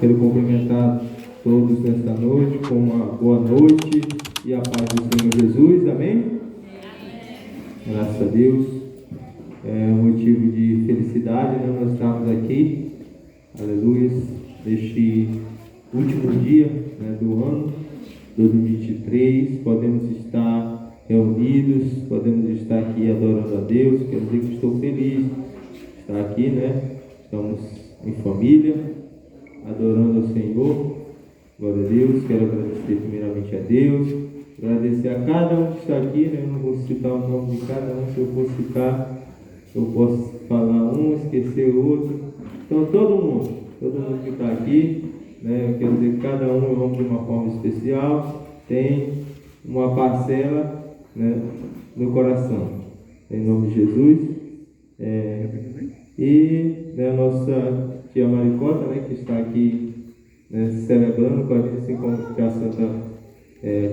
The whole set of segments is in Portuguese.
Quero cumprimentar todos nesta noite com uma boa noite e a paz do Senhor Jesus, amém? Graças a Deus, é um motivo de felicidade, né? Nós estamos aqui, aleluia, neste último dia, né, do ano 2023, podemos estar reunidos, podemos estar aqui adorando a Deus. Quero dizer que estou feliz de estar aqui, né? Estamos em família, adorando ao Senhor. Glória a Deus. Quero agradecer primeiramente a Deus, agradecer a cada um que está aqui, né? Eu não vou citar o nome de cada um, se eu for citar, eu posso falar um, esquecer o outro. Então todo mundo que está aqui, né? Eu quero dizer que cada um eu amo de uma forma especial, tem uma parcela, né, no coração, em nome de Jesus. E, né, a nossa tia Maricota, né, que está aqui, né, celebrando com a gente, assim como que a Santa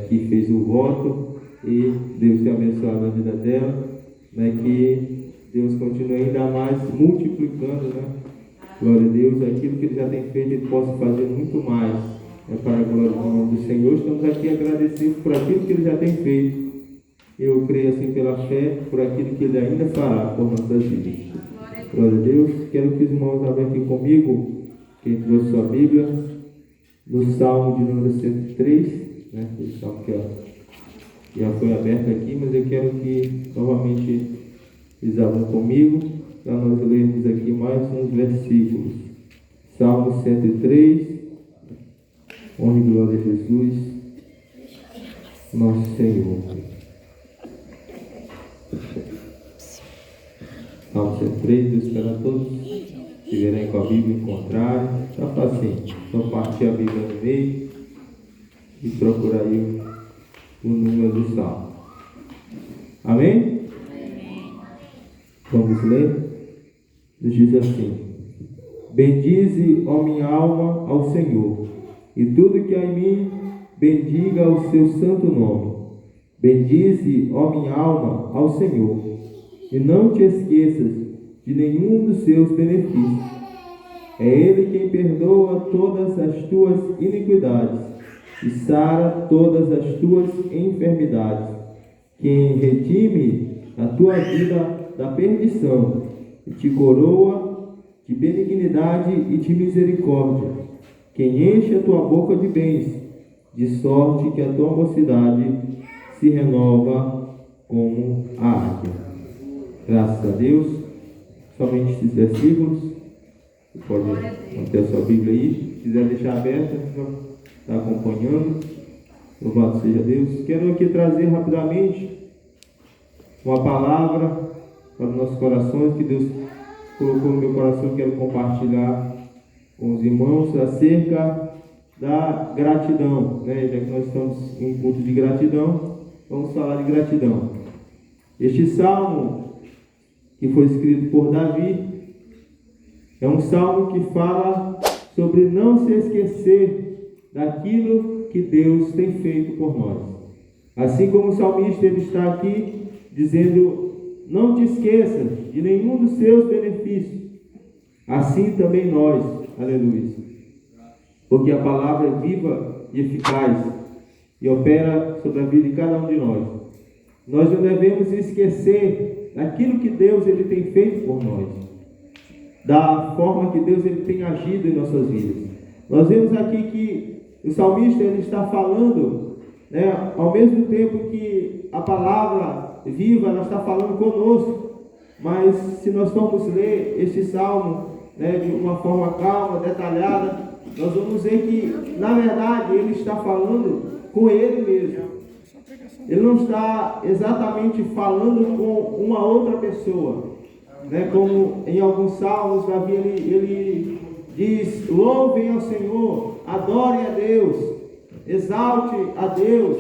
que fez o voto, e Deus tenha abençoado a vida dela, né, que Deus continue ainda mais multiplicando, né, glória a Deus, aquilo que Ele já tem feito, Ele possa fazer muito mais, né, para a glória do nome do Senhor. Estamos aqui agradecidos por aquilo que Ele já tem feito. Eu creio assim pela fé, por aquilo que Ele ainda fará por nossas vidas. Glória a Deus. Quero que os irmãos abram aqui comigo, quem trouxe sua Bíblia, no Salmo de número 103, né? O salmo que já foi aberto aqui, mas eu quero que novamente eles abram comigo, para nós lermos aqui mais uns versículos. Salmo 103, honra e glória a Jesus, nosso Senhor. Salmo 103, Deus espera todos que virem com a Bíblia encontrarem. Está facinho, só partir a Bíblia no meio e procurar aí o número do Salmo. Amém? Vamos ler? Nos diz assim: bendize, ó minha alma, ao Senhor, e tudo que há em mim, bendiga o seu santo nome. Bendize, ó minha alma, ao Senhor, e não te esqueças de nenhum dos seus benefícios. É Ele quem perdoa todas as tuas iniquidades e sara todas as tuas enfermidades, quem redime a tua vida da perdição e te coroa de benignidade e de misericórdia, quem enche a tua boca de bens, de sorte que a tua mocidade se renova como a águia. Graças a Deus. Somente esses versículos. Você pode manter a sua Bíblia aí. Se quiser deixar aberta, está acompanhando. Louvado seja Deus. Quero aqui trazer rapidamente uma palavra para os nossos corações que Deus colocou no meu coração. Quero compartilhar com os irmãos acerca da gratidão, né? Já que nós estamos em um culto de gratidão, vamos falar de gratidão. Este salmo, que foi escrito por Davi, é um salmo que fala sobre não se esquecer daquilo que Deus tem feito por nós. Assim como o salmista ele está aqui dizendo: não te esqueça de nenhum dos seus benefícios. Assim também nós, aleluia, porque a palavra é viva e eficaz e opera sobre a vida de cada um de nós. Nós não devemos esquecer daquilo que Deus ele tem feito por nós, da forma que Deus ele tem agido em nossas vidas. Nós vemos aqui que o salmista ele está falando, né, ao mesmo tempo que a palavra viva ela está falando conosco, mas se nós formos ler este salmo, né, de uma forma calma, detalhada, nós vamos ver que na verdade ele está falando com ele mesmo. Ele não está exatamente falando com uma outra pessoa, né? Como em alguns salmos, Davi ele diz: louvem ao Senhor, adorem a Deus, exalte a Deus.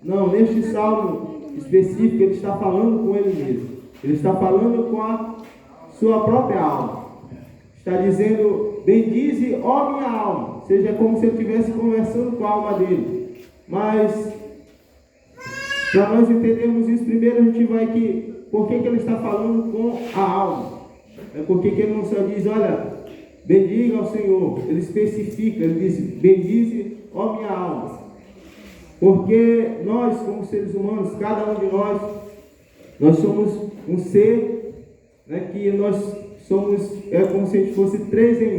Não, neste salmo específico ele está falando com ele mesmo. Ele está falando com a sua própria alma. Está dizendo: bendize, ó minha alma. Ou seja, é como se ele estivesse conversando com a alma dele. Mas para nós entendermos isso, primeiro a gente vai aqui, por que ele está falando com a alma? Por que ele não só diz: olha, bendiga ao Senhor. Ele especifica, ele diz: bendize, ó minha alma. Porque nós, como seres humanos, cada um de nós somos um ser, né, que nós somos, como se a gente fosse 3 em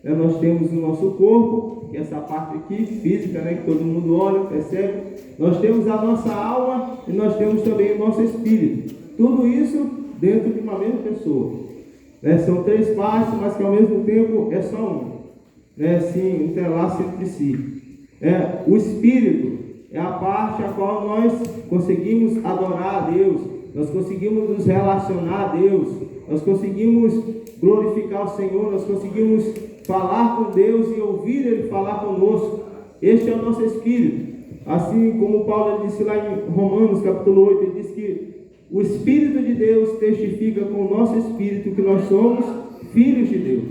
1. Nós temos o nosso corpo, que é essa parte aqui, física, né, que todo mundo olha, percebe. Nós temos a nossa alma e nós temos também o nosso espírito. Tudo isso dentro de uma mesma pessoa. São 3 partes, mas que ao mesmo tempo é só um. Assim, entrelaça entre si. O espírito é a parte a qual nós conseguimos adorar a Deus, nós conseguimos nos relacionar a Deus, nós conseguimos glorificar o Senhor, nós conseguimos falar com Deus e ouvir Ele falar conosco. Este é o nosso espírito. Assim como Paulo disse lá em Romanos capítulo 8, ele diz que o Espírito de Deus testifica com o nosso espírito que nós somos filhos de Deus.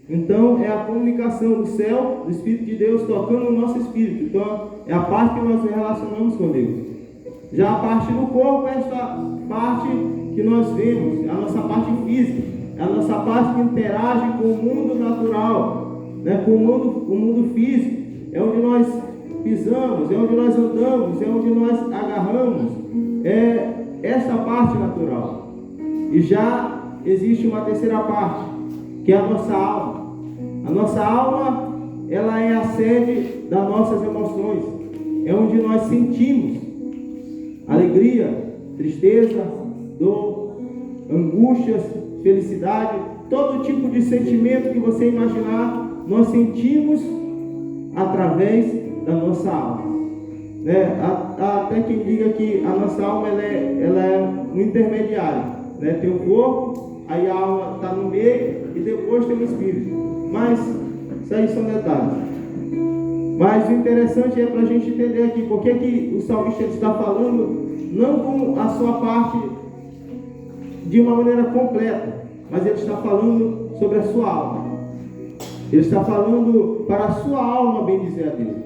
Então é a comunicação do céu, do Espírito de Deus tocando no nosso espírito. Então é a parte que nós nos relacionamos com Deus. Já a parte do corpo é esta parte que nós vemos, é a nossa parte física, é a nossa parte que interage com o mundo natural, com o mundo físico. É onde nós pisamos, é onde nós andamos, é onde nós agarramos. É essa parte natural. E já existe uma terceira parte, que é a nossa alma. A nossa alma, ela é a sede das nossas emoções. É onde nós sentimos alegria, tristeza, dor, angústias, felicidade, todo tipo de sentimento que você imaginar, nós sentimos através da nossa alma. Há até quem diga que a nossa alma ela é um intermediário. Tem o corpo, aí a alma está no meio e depois tem o espírito. Mas isso aí são detalhes. Mas o interessante é para a gente entender aqui porque que o salmista está falando não com a sua parte de uma maneira completa, mas ele está falando sobre a sua alma. Ele está falando para a sua alma bendizer a Deus.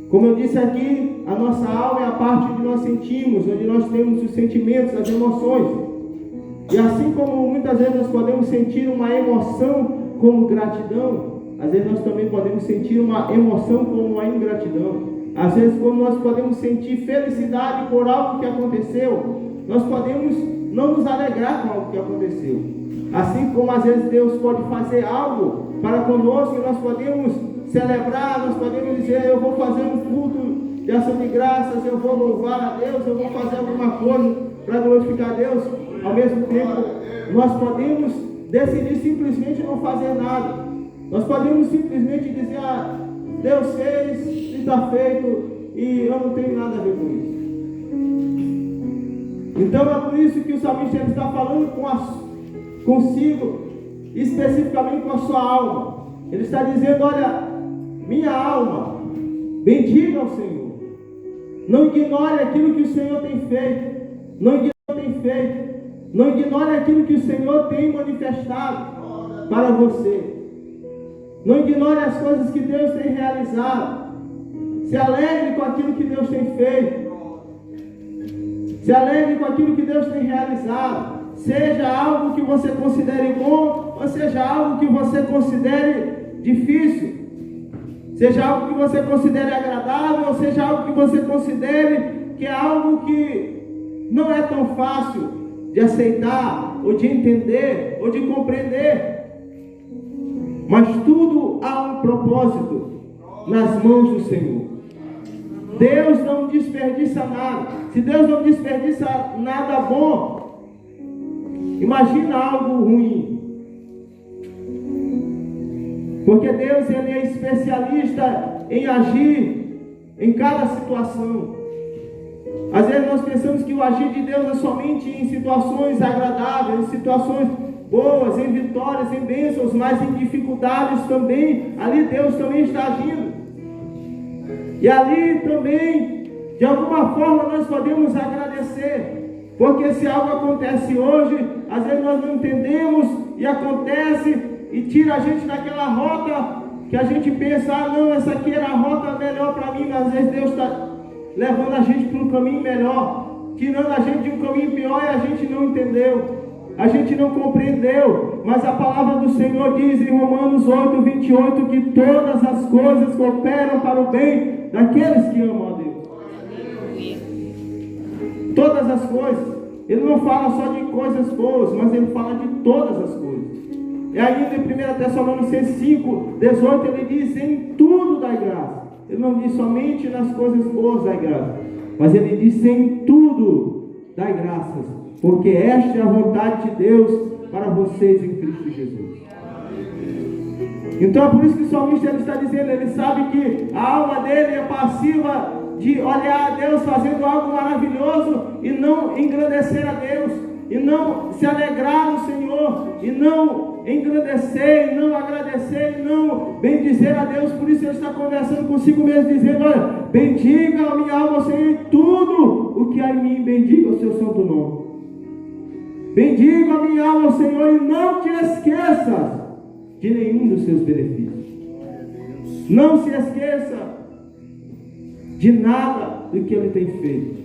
Como eu disse aqui, a nossa alma é a parte onde nós sentimos, onde nós temos os sentimentos, as emoções. E assim como muitas vezes nós podemos sentir uma emoção como gratidão, às vezes nós também podemos sentir uma emoção como uma ingratidão. Às vezes, quando nós podemos sentir felicidade por algo que aconteceu, nós podemos não nos alegrar com algo que aconteceu. Assim como às vezes Deus pode fazer algo para conosco e nós podemos celebrar, nós podemos dizer: eu vou fazer um culto de ação de graças, eu vou louvar a Deus, eu vou fazer alguma coisa para glorificar a Deus. Ao mesmo tempo, nós podemos decidir simplesmente não fazer nada. Nós podemos simplesmente dizer: Deus fez, está feito e eu não tenho nada a ver com isso. Então é por isso que o salmista está falando consigo, especificamente com a sua alma. Ele está dizendo: olha, minha alma, bendiga ao Senhor. Não ignore aquilo que o Senhor tem feito. Não ignore aquilo que o Senhor tem manifestado para você. Não ignore as coisas que Deus tem realizado. Se alegre com aquilo que Deus tem feito. Se alegre com aquilo que Deus tem realizado. Seja algo que você considere bom, ou seja algo que você considere difícil. Seja algo que você considere agradável, ou seja algo que você considere que é algo que não é tão fácil de aceitar, ou de entender, ou de compreender. Mas tudo há um propósito nas mãos do Senhor. Deus não desperdiça nada. Se Deus não desperdiça nada bom, imagina algo ruim. Porque Deus ele é especialista em agir em cada situação. Às vezes nós pensamos que o agir de Deus é somente em situações agradáveis, em situações boas, em vitórias, em bênçãos, mas em dificuldades também. Ali Deus também está agindo. E ali também, de alguma forma, nós podemos agradecer. Porque se algo acontece hoje, às vezes nós não entendemos e acontece e tira a gente daquela rota que a gente pensa: não, essa aqui era a rota melhor para mim, mas às vezes Deus está levando a gente para um caminho melhor, tirando a gente de um caminho pior e a gente não entendeu, a gente não compreendeu. mas a palavra do Senhor diz em Romanos 8:28 que todas as coisas cooperam para o bem daqueles que amam a Deus. Todas as coisas. Ele não fala só de coisas boas, mas ele fala de todas as coisas. E ainda em 1 Tessalonicenses 5:18 ele diz: em tudo dai graça. Ele não diz somente nas coisas boas dai graça, mas ele diz: em tudo dai graças, porque esta é a vontade de Deus para vocês em Cristo Jesus. Então é por isso que o salmista ele está dizendo, ele sabe que a alma dele é passiva de olhar a Deus fazendo algo maravilhoso e não engrandecer a Deus, e não se alegrar no Senhor, e não engrandecer, e não agradecer, e não bendizer a Deus. Por isso ele está conversando consigo mesmo, dizendo: olha, bendiga a minha alma, Senhor, em tudo o que há em mim, bendiga o seu santo nome. Bendiga a minha alma, Senhor, e não te esqueças de nenhum dos seus benefícios. Não se esqueça de nada do que Ele tem feito.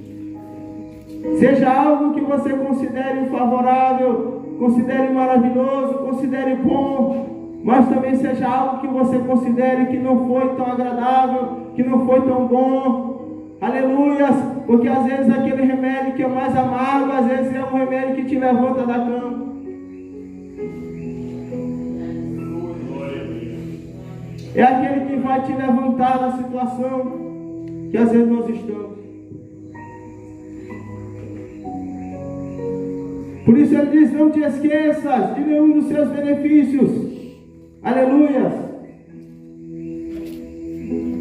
Seja algo que você considere favorável, considere maravilhoso, considere bom, mas também seja algo que você considere que não foi tão agradável, que não foi tão bom. Aleluias, porque às vezes aquele remédio que é mais amargo, às vezes é um remédio que te levanta da cama. É aquele que vai te levantar da situação que às vezes nós estamos. Por isso ele diz: não te esqueças de nenhum dos seus benefícios. Aleluias.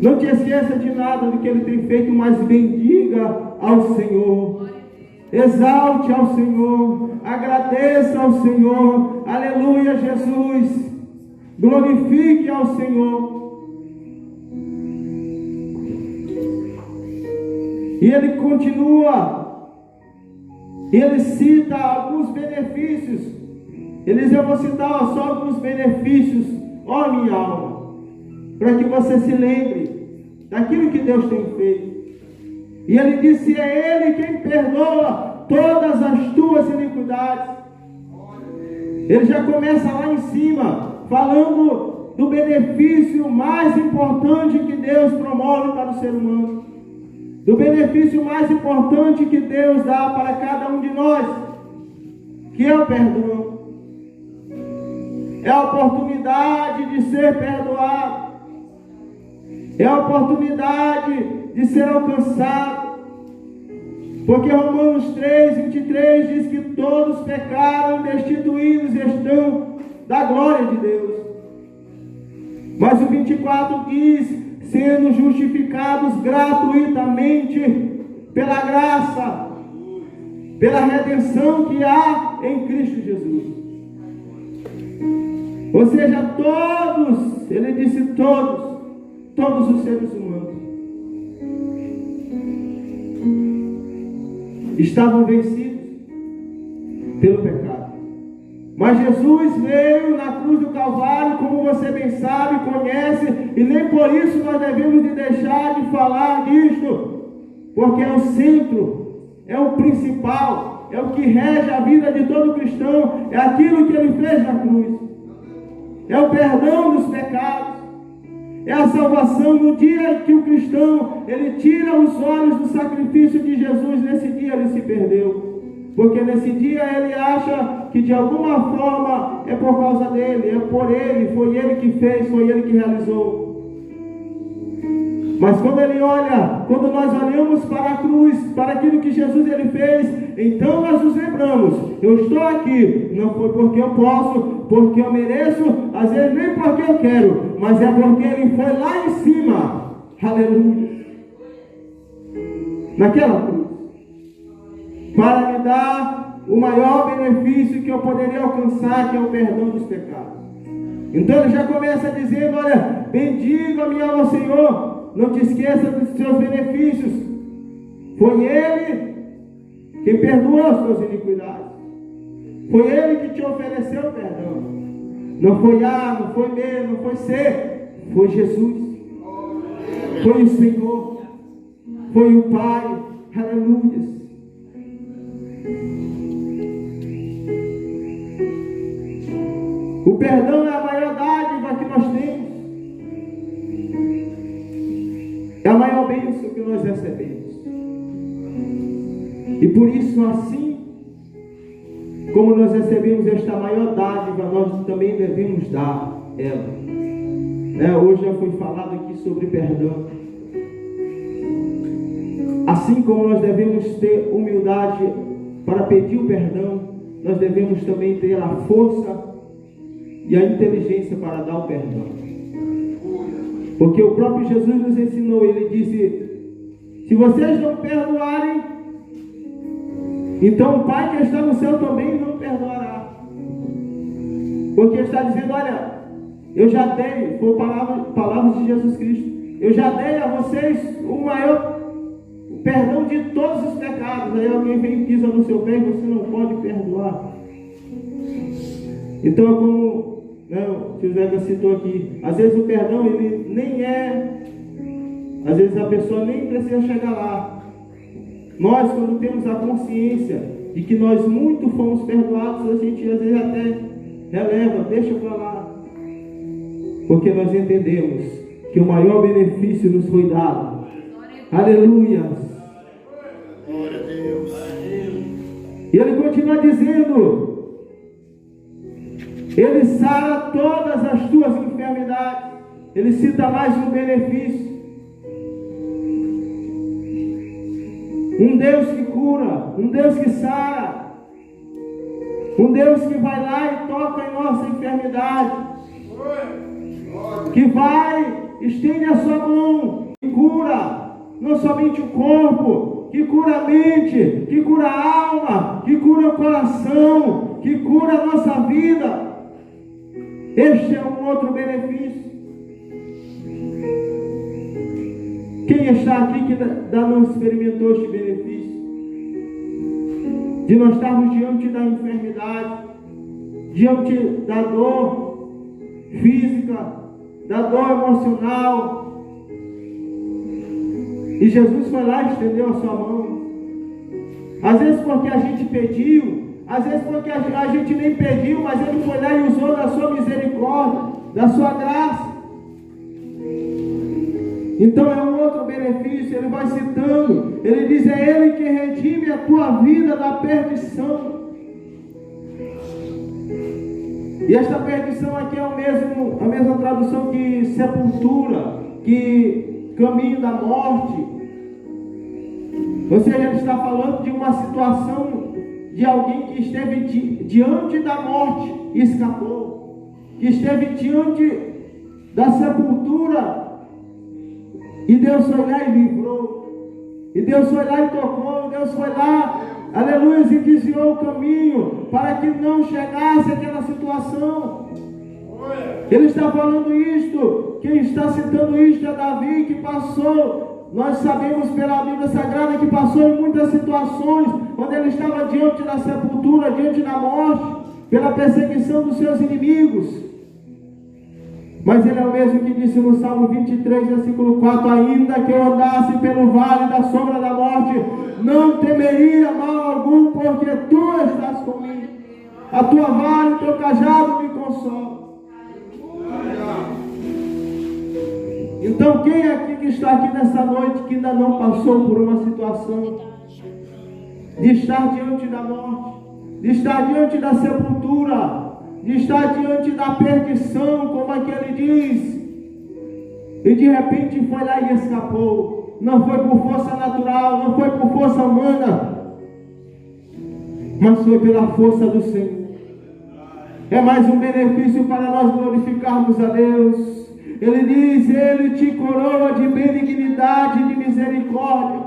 Não te esqueça de nada do que Ele tem feito, mas bendiga ao Senhor. Exalte ao Senhor. Agradeça ao Senhor. Aleluia, Jesus. Glorifique ao Senhor. E ele continua. Ele cita alguns benefícios. Eu vou citar só alguns benefícios, ó minha alma, para que você se lembre daquilo que Deus tem feito. E ele disse: é Ele quem perdoa todas as tuas iniquidades. Ele já começa lá em cima, falando do benefício mais importante que Deus promove para o ser humano, do benefício mais importante que Deus dá para cada um de nós, que é o perdão. É a oportunidade de ser perdoado, é a oportunidade de ser alcançado, porque Romanos 3:23 diz que todos pecaram, destituídos estão da glória de Deus. Mas o 24 diz: sendo justificados gratuitamente pela graça, pela redenção que há em Cristo Jesus. Ou seja, todos, ele disse todos os seres humanos estavam vencidos pelo pecado. Mas Jesus veio na cruz do Calvário, como você bem sabe, conhece, e nem por isso nós devemos de deixar de falar disto, porque é o centro, é o principal, é o que rege a vida de todo cristão, é aquilo que ele fez na cruz. É o perdão dos pecados, é a salvação. No dia que o cristão ele tira os olhos do sacrifício de Jesus, nesse dia ele se perdeu, porque nesse dia ele acha que de alguma forma é por causa dele, é por ele, foi ele que fez, foi ele que realizou. Mas quando nós olhamos para a cruz, para aquilo que Jesus ele fez, então nós nos lembramos: eu estou aqui, não foi porque eu posso, porque eu mereço, às vezes nem porque eu quero, mas é porque ele foi lá em cima, aleluia, naquela cruz, para me dar o maior benefício que eu poderia alcançar, que é o perdão dos pecados. Então ele já começa dizendo: olha, bendiga a minha alma, Senhor, não te esqueça dos seus benefícios. Foi Ele quem perdoou as suas iniquidades. Foi Ele que te ofereceu o perdão. Não foi A, não foi B, não foi C. Foi Jesus. Foi o Senhor. Foi o Pai. Aleluia. perdão é a maior dádiva que nós temos. É a maior bênção que nós recebemos. E por isso, assim como nós recebemos esta maior dádiva, nós também devemos dar ela. Hoje já foi falado aqui sobre perdão. Assim como nós devemos ter humildade para pedir o perdão, nós devemos também ter a força e a inteligência para dar o perdão. Porque o próprio Jesus nos ensinou, ele disse: se vocês não perdoarem, então o Pai que está no céu também não perdoará. Porque está dizendo: olha, eu já dei, por palavras de Jesus Cristo, eu já dei a vocês o maior perdão de todos os pecados. Aí alguém vem e pisa no seu pé e você não pode perdoar. Então, como o tio Zeca citou aqui, às vezes o perdão ele nem é, às vezes a pessoa nem precisa chegar lá. Nós, quando temos a consciência de que nós muito fomos perdoados, a gente às vezes até releva, deixa para lá. Porque nós entendemos que o maior benefício nos foi dado. Aleluia! Glória a Deus. E ele continua dizendo: ele sara todas as tuas enfermidades. Ele cita mais um benefício. Um Deus que cura, um Deus que sara, um Deus que vai lá e toca em nossa enfermidade, que vai, estende a sua mão e cura, não somente o corpo, que cura a mente, que cura a alma, que cura o coração, que cura a nossa vida. Este é um outro benefício. Quem está aqui que ainda não experimentou este benefício? De nós estarmos diante da enfermidade, diante da dor física, da dor emocional. E Jesus foi lá e estendeu a sua mão. Às vezes porque a gente pediu, às vezes porque a gente nem pediu, mas Ele foi lá e usou da sua misericórdia, da sua graça. Então é um outro benefício. Ele vai citando, ele diz: é Ele que redime a tua vida da perdição. E esta perdição aqui é a mesma tradução que sepultura, que caminho da morte. Ou seja, ele está falando de uma situação de alguém que esteve diante da morte e escapou, que esteve diante da sepultura e Deus foi lá e livrou, e Deus foi lá e tocou, Deus foi lá, aleluia, e desviou o caminho para que não chegasse àquela situação. Ele está falando isto. Quem está citando isto é Davi, que passou, nós sabemos pela Bíblia Sagrada, que passou em muitas situações, quando ele estava diante da sepultura, diante da morte, pela perseguição dos seus inimigos. Mas ele é o mesmo que disse no Salmo 23, versículo 4: ainda que eu andasse pelo vale da sombra da morte, não temeria mal algum, porque tu estás comigo. A tua vara e o teu cajado me consolam. Então, quem aqui que está aqui nessa noite, que ainda não passou por uma situação de estar diante da morte, de estar diante da sepultura, de estar diante da perdição, como aquele diz, e de repente foi lá e escapou? Não foi por força natural, não foi por força humana, mas foi pela força do Senhor. É mais um benefício para nós glorificarmos a Deus. Ele diz: Ele te coroa de benignidade e de misericórdia.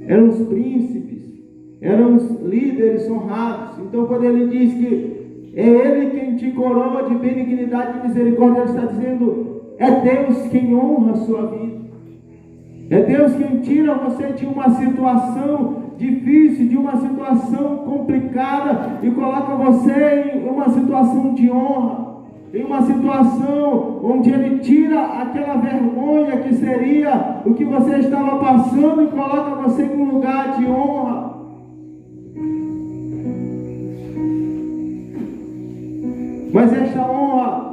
Eram os príncipes, eram os líderes honrados. Então, quando ele diz que é Ele quem te coroa de benignidade e misericórdia, ele está dizendo: é Deus quem honra a sua vida. É Deus quem tira você de uma situação difícil, de uma situação complicada, e coloca você em uma situação de honra, em uma situação onde Ele tira aquela vergonha que seria o que você estava passando e coloca você em um lugar de honra. Mas esta honra